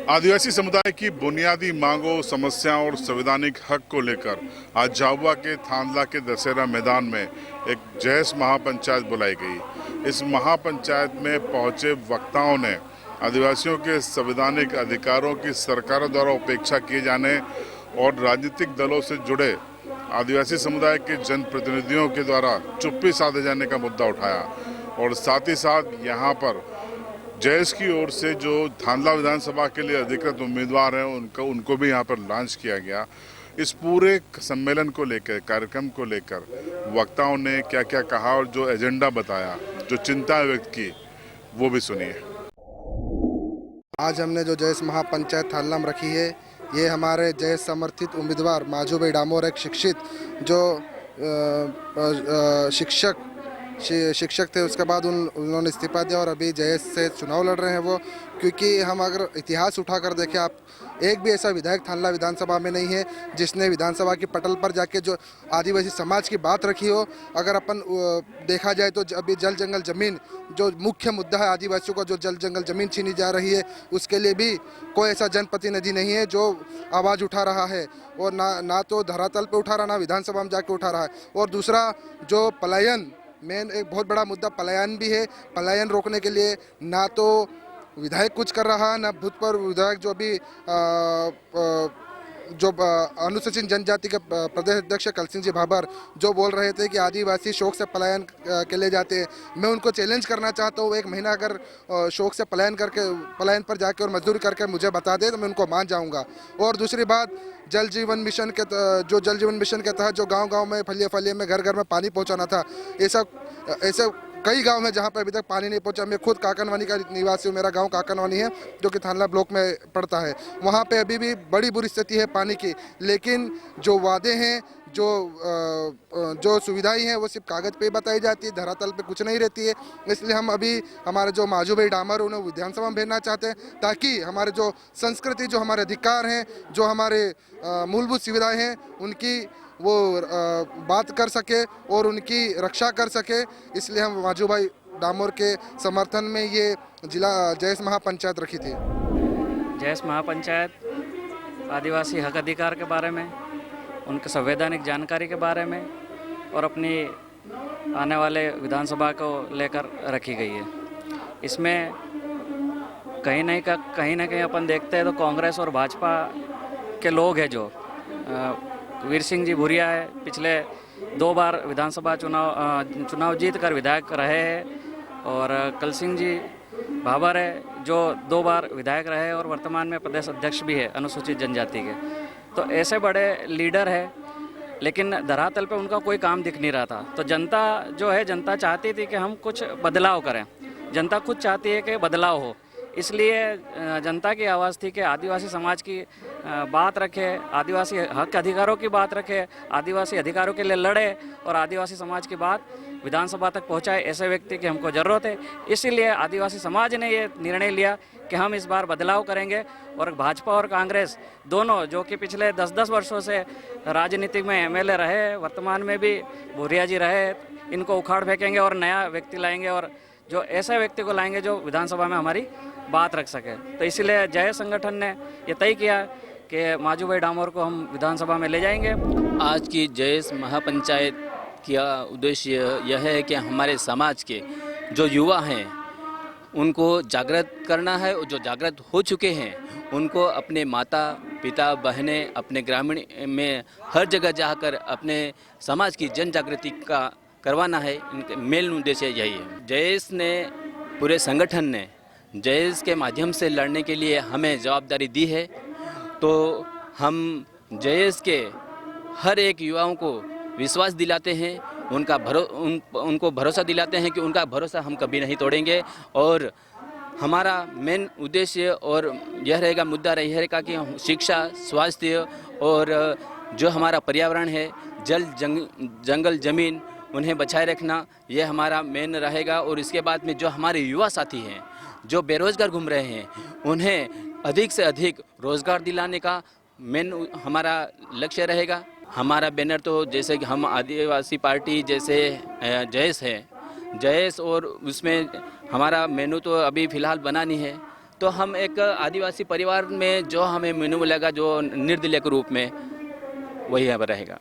आदिवासी समुदाय की बुनियादी मांगों, समस्याओं और संवैधानिक हक को लेकर आज झाबुआ के थांदला के दशहरा मैदान में एक जयस महापंचायत बुलाई गई। इस महापंचायत में पहुंचे वक्ताओं ने आदिवासियों के संवैधानिक अधिकारों की सरकारों द्वारा उपेक्षा किए जाने और राजनीतिक दलों से जुड़े आदिवासी समुदाय के जनप्रतिनिधियों के द्वारा चुप्पी साधे जाने का मुद्दा उठाया और साथ ही साथ यहाँ पर जयस की ओर से जो थांदला विधानसभा के लिए अधिकृत उम्मीदवार हैं उनको भी यहाँ पर लॉन्च किया गया। इस पूरे सम्मेलन को लेकर, कार्यक्रम को लेकर वक्ताओं ने क्या क्या कहा और जो एजेंडा बताया, जो चिंता व्यक्त की, वो भी सुनिए। आज हमने जो जयस महापंचायत थांदला में रखी है, ये हमारे जयस समर्थित उम्मीदवार माजूभाई डामोर, एक शिक्षित जो शिक्षक थे, उसके बाद उन्होंने इस्तीफा दिया और अभी जयस से चुनाव लड़ रहे हैं वो। क्योंकि हम अगर इतिहास उठाकर देखें, आप एक भी ऐसा विधायक थांदला विधानसभा में नहीं है जिसने विधानसभा की पटल पर जाके जो आदिवासी समाज की बात रखी हो। अगर अपन देखा जाए तो अभी जल जंगल ज़मीन जो मुख्य मुद्दा है, आदिवासियों का जो जल जंगल ज़मीन छीनी जा रही है, उसके लिए भी कोई ऐसा जनप्रतिनिधि नहीं है जो आवाज़ उठा रहा है। और ना तो धरातल पर उठा रहा, ना विधानसभा में जाके उठा रहा है। और दूसरा जो पलायन, मेन एक बहुत बड़ा मुद्दा पलायन भी है। पलायन रोकने के लिए ना तो विधायक कुछ कर रहा है, ना भूतपूर्व विधायक जो अभी अनुसूचित जनजाति के प्रदेश अध्यक्ष कलसिंह जी भाबर जो बोल रहे थे कि आदिवासी शौक से पलायन के ले जाते हैं। मैं उनको चैलेंज करना चाहता हूँ, एक महीना अगर शौक से पलायन पर जाके और मजदूरी करके मुझे बता दे तो मैं उनको मान जाऊँगा। और दूसरी बात, जल जीवन मिशन के तहत जो गांव-गांव में, फलिया में, घर-घर में पानी पहुंचाना था, ऐसे कई गांव में जहां पर अभी तक पानी नहीं पहुंचा। मैं खुद काकनवानी का निवासी हूं, मेरा गांव काकनवानी है जो कि थांदला ब्लॉक में पड़ता है। वहां पे अभी भी बड़ी बुरी स्थिति है पानी की, लेकिन जो वादे हैं, जो सुविधाएं हैं, वो सिर्फ कागज़ पे ही बताई जाती है, धरातल पे कुछ नहीं रहती है। इसलिए हम अभी हमारे जो माजूभाई डामर उन्हें विधानसभा में भेजना चाहते हैं, ताकि हमारे जो संस्कृति, जो हमारे अधिकार हैं, जो हमारे मूलभूत सुविधाएं हैं, उनकी वो बात कर सके और उनकी रक्षा कर सके। इसलिए हम माजूभाई डामोर के समर्थन में ये जिला जयस महापंचायत रखी थी। जयस महापंचायत आदिवासी हक अधिकार के बारे में, उनके संवैधानिक जानकारी के बारे में और अपनी आने वाले विधानसभा को लेकर रखी गई है। इसमें कहीं ना कहीं अपन देखते हैं तो कांग्रेस और भाजपा के लोग हैं जो वीर सिंह जी भूरिया है, पिछले 2 बार विधानसभा चुनाव जीत कर विधायक रहे हैं, और कलसिंह जी भाबर है जो 2 बार विधायक रहे और वर्तमान में प्रदेश अध्यक्ष भी है अनुसूचित जनजाति के। तो ऐसे बड़े लीडर है, लेकिन धरातल पे उनका कोई काम दिख नहीं रहा था। तो जनता जो है, जनता चाहती थी कि हम कुछ बदलाव करें। जनता खुद चाहती है कि बदलाव हो, इसलिए जनता की आवाज़ थी कि आदिवासी समाज की बात रखे, आदिवासी हक अधिकारों की बात रखे, आदिवासी अधिकारों के लिए लड़े और आदिवासी समाज की बात विधानसभा तक पहुंचाए। ऐसे व्यक्ति की हमको ज़रूरत है। इसीलिए आदिवासी समाज ने ये निर्णय लिया कि हम इस बार बदलाव करेंगे। और भाजपा और कांग्रेस दोनों, जो कि पिछले 10-10 वर्षों से राजनीति में एमएलए रहे, वर्तमान में भी भूरिया जी रहे, इनको उखाड़ फेंकेंगे और नया व्यक्ति लाएंगे, और जो ऐसे व्यक्ति को लाएंगे जो विधानसभा में हमारी बात रख सके। तो इसलिए जय संगठन ने ये तय किया कि माजूभाई डामोर को हम विधानसभा में ले जाएंगे। आज की जयस महापंचायत का उद्देश्य यह है कि हमारे समाज के जो युवा हैं उनको जागृत करना है, और जो जागृत हो चुके हैं उनको अपने माता पिता बहनें, अपने ग्रामीण में हर जगह जाकर अपने समाज की जन जागृति का करवाना है। इनके मेन उद्देश्य यही है। जयस ने, पूरे संगठन ने जयस के माध्यम से लड़ने के लिए हमें जवाबदारी दी है। तो हम जयस के हर एक युवाओं को विश्वास दिलाते हैं, उनको भरोसा दिलाते हैं कि उनका भरोसा हम कभी नहीं तोड़ेंगे। और हमारा मेन उद्देश्य और यह रहेगा, मुद्दा यह रहेगा कि शिक्षा, स्वास्थ्य और जो हमारा पर्यावरण है, जंगल ज़मीन, उन्हें बचाए रखना, ये हमारा मेन रहेगा। और इसके बाद में जो हमारे युवा साथी हैं जो बेरोज़गार घूम रहे हैं, उन्हें अधिक से अधिक रोज़गार दिलाने का मेन हमारा लक्ष्य रहेगा। हमारा बैनर तो जैसे कि हम आदिवासी पार्टी जैसे जयस है, जयस, और उसमें हमारा मेनू तो अभी फ़िलहाल बना नहीं है। तो हम एक आदिवासी परिवार में जो हमें मेनू मिलेगा जो निर्दलीय के रूप में, वही यहाँ पर रहेगा।